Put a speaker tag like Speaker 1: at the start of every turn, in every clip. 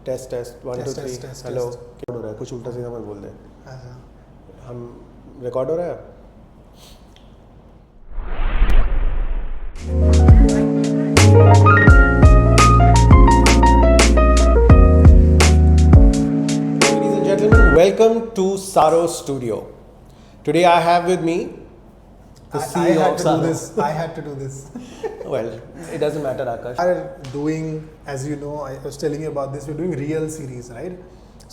Speaker 1: Test test 1 2 3 hello क्या हो रहा है? कुछ उल्टा सीधा मत बोल दे। हम रिकॉर्ड हो रहा है। Ladies and gentlemen, welcome to Tsaaro Studio. Today I have with me the CEO of Tsaaro.
Speaker 2: I had to do this.
Speaker 1: Well, it doesn't matter, Akash.
Speaker 2: We are doing, as you know, I was telling you about this, we're doing Real Series, right?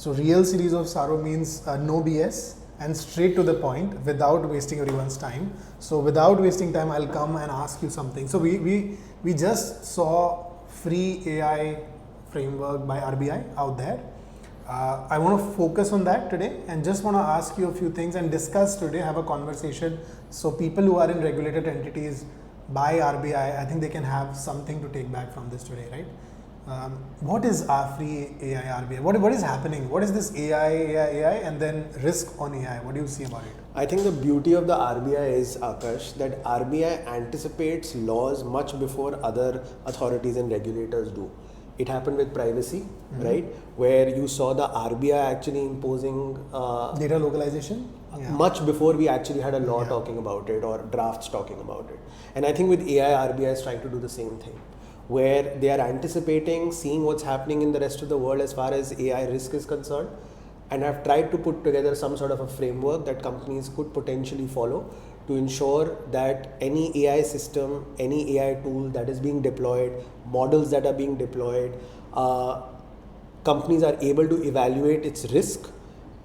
Speaker 2: So Real Series of Tsaaro means no BS and straight to the point without wasting everyone's time. So without wasting time, I'll come and ask you something. So we just saw FREE-AI framework by RBI out there. I want to focus on that today and just want to ask you a few things and discuss today, have a conversation. So people who are in regulated entities by RBI, I think they can have something to take back from this today, right? What is FREE-AI RBI? What is happening? What is this AI and then risk on AI? What do you see about it?
Speaker 1: I think the beauty of the RBI is, Akash, that RBI anticipates laws much before other authorities and regulators do. It happened with privacy, right? Where you saw the RBI actually imposing
Speaker 2: Data localization?
Speaker 1: Much before we actually had a law talking about it or drafts talking about it. And I think with AI, RBI is trying to do the same thing, where they are anticipating, seeing what's happening in the rest of the world as far as AI risk is concerned, and have tried to put together some sort of a framework that companies could potentially follow to ensure that any AI system, any AI tool that is being deployed, models that are being deployed, companies are able to evaluate its risk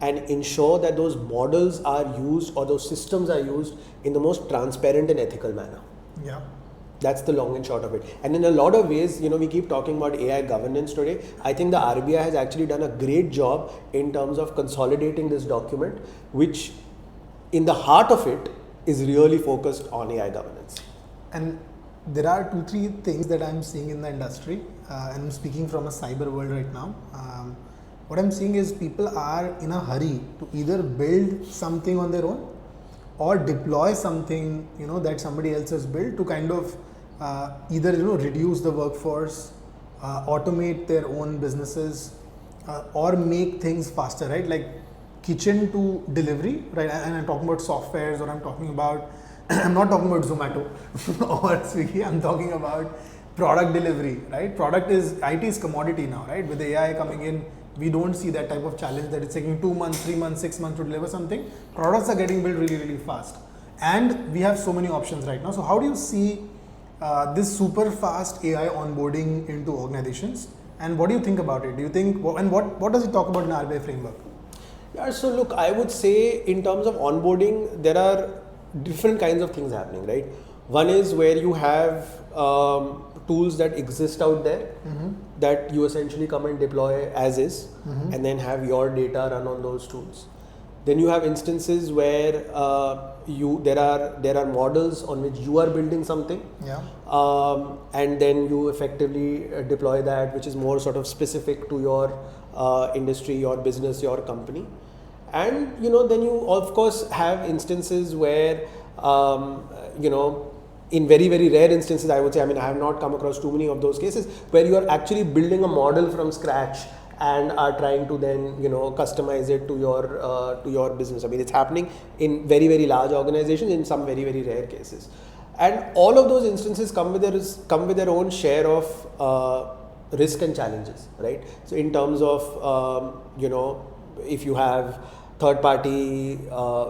Speaker 1: and ensure that those models are used or those systems are used in the most transparent and ethical manner.
Speaker 2: Yeah.
Speaker 1: That's the long and short of it. And in a lot of ways, we keep talking about AI governance today. I think the RBI has actually done a great job in terms of consolidating this document, which in the heart of it is really focused on AI governance.
Speaker 2: And there are 2-3 things that I'm seeing in the industry, and I'm speaking from a cyber world right now. What I'm seeing is people are in a hurry to either build something on their own or deploy something that somebody else has built to kind of either reduce the workforce, automate their own businesses, or make things faster, right? Like kitchen to delivery, right? And I'm talking about softwares, or I'm talking about I'm not talking about Zomato or Swiggy. I'm talking about product delivery, right? IT is commodity now, right? With the AI coming in, we don't see that type of challenge that it's taking 2 months, 3 months, 6 months to deliver something. Products are getting built really, really fast. And we have so many options right now. So how do you see this super fast AI onboarding into organizations? And what do you think about it? Do you think, and what does it talk about in RBI framework?
Speaker 1: Yeah, so look, I would say in terms of onboarding, there are different kinds of things happening, right? One is where you have tools that exist out there that you essentially come and deploy as is, and then have your data run on those tools. Then you have instances where there are models on which you are building something, and then you effectively deploy that, which is more sort of specific to your industry, your business, your company. And then you of course have instances where in very, very rare instances, I would say, I have not come across too many of those cases where you are actually building a model from scratch and are trying to then customize it to your business. It's happening in very, very large organizations, in some very, very rare cases, and all of those instances come with their own share of risk and challenges, right? So in terms of if you have third-party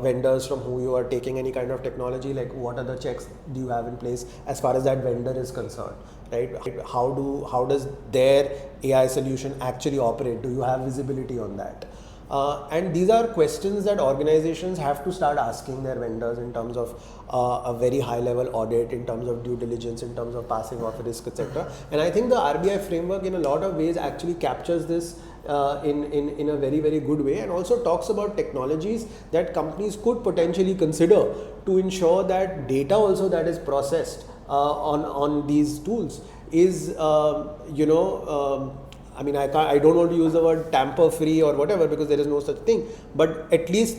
Speaker 1: vendors from who you are taking any kind of technology, like what other checks do you have in place as far as that vendor is concerned, right? How does their AI solution actually operate? Do you have visibility on that? And these are questions that organizations have to start asking their vendors in terms of a very high-level audit, in terms of due diligence, in terms of passing off risk, etc. And I think the RBI framework, in a lot of ways, actually captures this in a very, very good way, and also talks about technologies that companies could potentially consider to ensure that data also that is processed on these tools is I mean, I don't want to use the word tamper free or whatever, because there is no such thing, but at least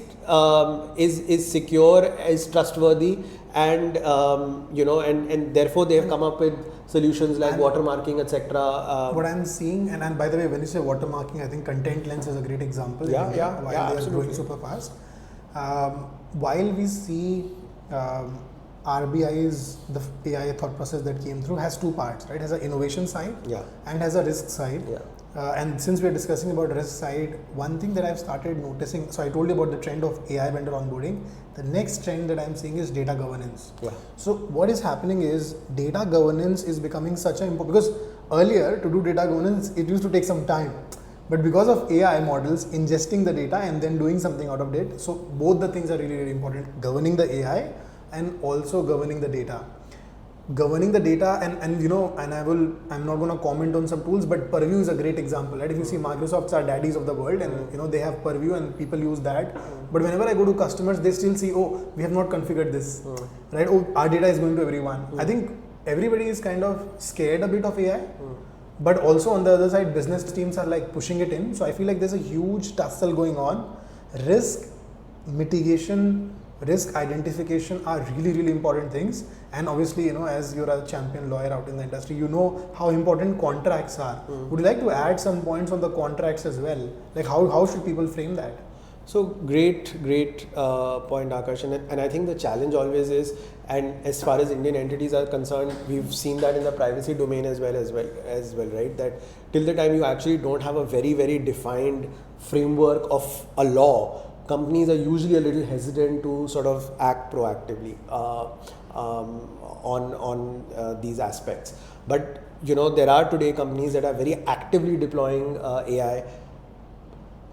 Speaker 1: is secure, is trustworthy, and and therefore they have come up with solutions like watermarking, etc.
Speaker 2: What I'm seeing, and by the way, when you say watermarking, I think Content Lens is a great example.
Speaker 1: Yeah,
Speaker 2: in India,
Speaker 1: yeah,
Speaker 2: while
Speaker 1: yeah,
Speaker 2: they are
Speaker 1: absolutely.
Speaker 2: growing super fast. While we see RBI's the AI thought process that came through has two parts, right? It has an innovation side,
Speaker 1: Yeah.
Speaker 2: and has a risk side.
Speaker 1: Yeah.
Speaker 2: And since we're discussing about risk side, one thing that I've started noticing, so I told you about the trend of AI vendor onboarding. The next trend that I'm seeing is data governance.
Speaker 1: Yeah.
Speaker 2: So what is happening is data governance is becoming such an important, because earlier to do data governance, it used to take some time. But because of AI models ingesting the data and then doing something out of it, so both the things are really, really important. Governing the AI and also governing the data. Governing the data, and I'm not going to comment on some tools, but Purview is a great example, right? If you see, Microsoft's are daddies of the world, and they have Purview and people use that. But whenever I go to customers, they still see, oh, we have not configured this, right? Oh, our data is going to everyone. I think everybody is kind of scared a bit of AI, but also on the other side, business teams are like pushing it in. So I feel like there's a huge tussle going on. Risk mitigation, risk identification are really, really important things. And obviously, as you're a champion lawyer out in the industry, you know how important contracts are. Would you like to add some points on the contracts as well? Like how should people frame that?
Speaker 1: So great point, Akash, and I think the challenge always is, and as far as Indian entities are concerned, we've seen that in the privacy domain as well, right? That till the time you actually don't have a very, very defined framework of a law, companies are usually a little hesitant to sort of act proactively on these aspects. But there are today companies that are very actively deploying AI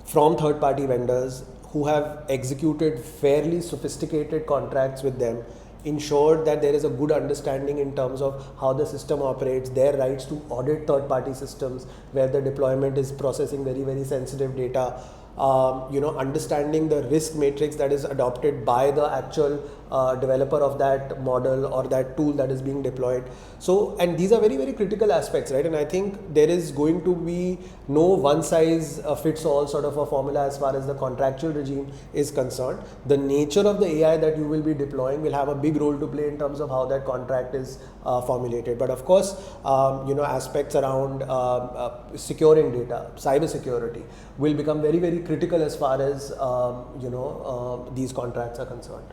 Speaker 1: from third-party vendors who have executed fairly sophisticated contracts with them, ensured that there is a good understanding in terms of how the system operates, their rights to audit third-party systems where the deployment is processing very, very sensitive data, understanding the risk matrix that is adopted by the actual developer of that model or that tool that is being deployed. So, and these are very, very critical aspects, right? And I think there is going to be no one size fits all sort of a formula as far as the contractual regime is concerned. The nature of the AI that you will be deploying will have a big role to play in terms of how that contract is formulated. But of course, aspects around securing data, cyber security will become very, very critical as far as these contracts are concerned.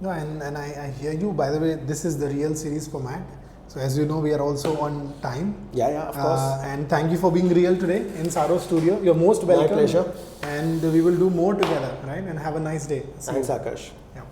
Speaker 2: No, and I hear you. By the way, this is the Real Series format. So as you know, we are also on time.
Speaker 1: Yeah, of course.
Speaker 2: And thank you for being real today in Tsaaro studio. You're most welcome.
Speaker 1: My pleasure.
Speaker 2: And we will do more together, right? And have a nice day.
Speaker 1: Thanks, Akash.
Speaker 2: Yeah.